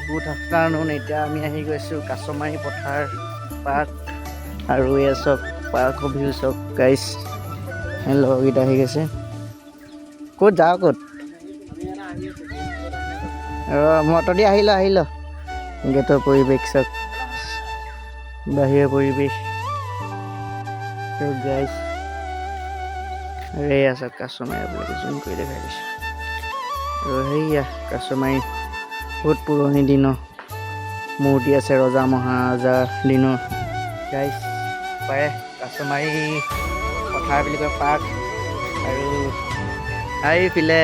Good afternoon. এতিয়া আমি আহি গৈছোঁ কাছমাৰী পথাৰ পাৰ্ক আৰু এয়া চব পাৰ্কৰ ভিউ চব গাইছ। লগৰকেইটা আহি গৈছে। ক'ত যাওঁ ক'ত মটৰ দি আহিল গেটৰ পৰিৱেশ চব বাহিৰৰ পৰিৱেশ চব গাইছ। আৰু এয়া চব কাছমাৰী আপোনালোকে জুম কৰি দেখাই দিছোঁ। আৰু সেয়া কাছমাৰী বহুত পুৰণি দিনৰ মূৰ্তি আছে, ৰজা মহাৰজাৰ দিনৰ গাইছ। পাৰে কাছমাৰী পথাৰ বুলি কয় পাৰ্ক। আৰু এইফালে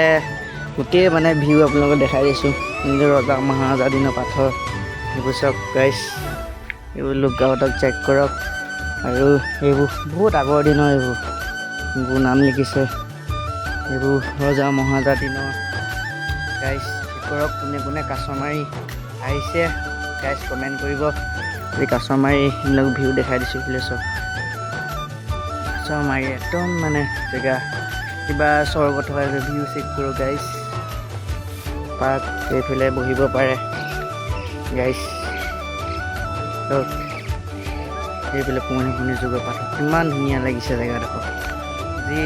গোটেই মানে ভিউ আপোনালোকক দেখাই দিছোঁ। ৰজা মহাৰজাৰ দিনৰ পাথৰ এইবোৰ চব গাইছ। এইবোৰ লোকগাঁৱতক চেক কৰক। আৰু এইবোৰ বহুত আগৰ দিনৰ এইবোৰ নাম লিখিছে। এইবোৰ ৰজা মহাৰজাৰ দিনৰ গাইছ। কৰক কোনে কোনে কাছমাৰী আহিছে গাইছ, কমেণ্ট কৰিব। এই কাছমাৰী এইবিলাক ভিউ দেখাই দিছোঁ। এইফালে চব কাছমাৰী একদম মানে জেগা কিবা স্বৰ্গত থকা ভিউ চেক কৰোঁ গাইছ। পাৰ্ক এইফালে বহিব পাৰে গাইছ। চব এইফালে পুৰণি যুগৰ পাথৰ কিমান ধুনীয়া লাগিছে জেগাডোখৰ। যি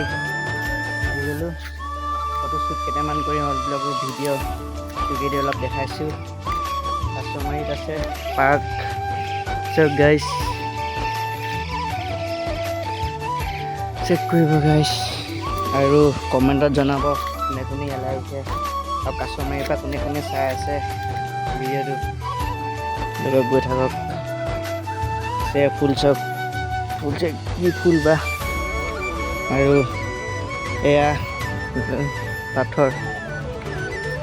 গ'লোঁ ফটোশ্বুট কেইটামান কৰি ব্লগৰ ভিডিঅ' যোগেদি অলপ দেখাইছোঁ। কাছমাৰীত আছে পাৰ্ক চব গাইছ, চেক কৰিব গাইছ। আৰু কমেণ্টত জনাব কোনে কোনে ইয়ালৈ আহিছে আৰু কাছমাৰীৰ পৰা কোনে কোনে চাই আছে ভিডিঅ'টো। লগত গৈ থাকক। ফুল চব ফুল চেক কি ফুল বা। আৰু এয়া পাথৰ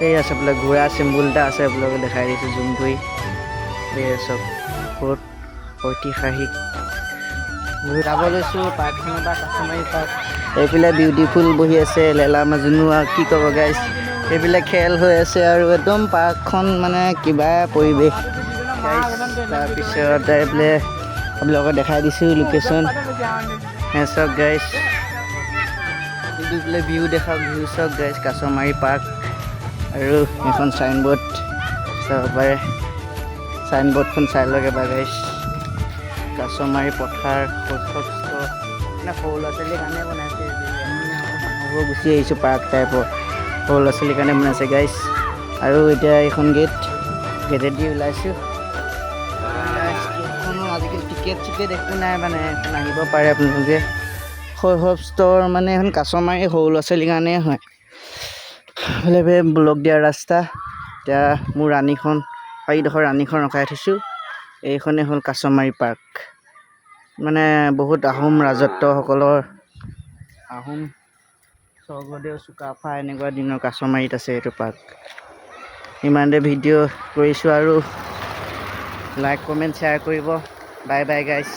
এই আছে বোলে ঘোঁৰা চিম্বল এটা আছে বোলে দেখাই দিছোঁ জুম কৰি। এই চব বহুত ঐতিহাসিক যাব লৈছোঁ পাৰ্কখনৰ পৰা কাছমাৰী পাৰ্ক। এইফালে বিউটিফুল বহি আছে লেলা মাজনো আৰু কি ক'ব গাইছ। এইফালে খেল হৈ আছে আৰু একদম পাৰ্কখন মানে কিবা পৰিৱেশ গাইছ। তাৰপিছত এইফালে আপোনালোকক দেখাই দিছোঁ লোকেশ্যন চব গাইছ। এইফালে ভিউ দেখাওক, ভিউ চাওক গাইছ কাছমাৰী পাৰ্ক। আৰু এখন চাইনবোৰ্ড চাব পাৰে, চাইনবোৰ্ডখন চাই লওক এবাৰ গাইছ। কাছমাৰী পথাৰ মানে সৰু ল'ৰা ছোৱালীৰ কাৰণে বনাইছে। মানুহবোৰ গুচি আহিছোঁ পাৰ্ক টাইপৰ, সৰু ল'ৰা ছোৱালীৰ কাৰণে বনাইছে গাইছ। আৰু এতিয়া এইখন গেটেদি ওলাইছোঁ। গেটখনো আজিকালি টিকেট একো নাই মানে এখন আহিব পাৰে আপোনালোকে। শৈশৱ ষ্ট'ৰ মানে এখন কাছমাৰী সৰু ল'ৰা ছোৱালীৰ কাৰণেই হয়। ব্লক দিয়া ৰাস্তা। এতিয়া মোৰ এইডোখৰ ৰাণীখন ৰখাই থৈছোঁ। এইখনেই হ'ল কাছমাৰী পাৰ্ক। মানে বহুত আহোম ৰাজত্বসকলৰ আহোম স্বৰ্গদেউ চুকাফা এনেকুৱা দিনৰ কাছমাৰীত আছে এইটো পাৰ্ক। ইমানতে ভিডিঅ' কৰিছোঁ আৰু লাইক কমেণ্ট শ্বেয়াৰ কৰিব। বাই বাই গাইছ।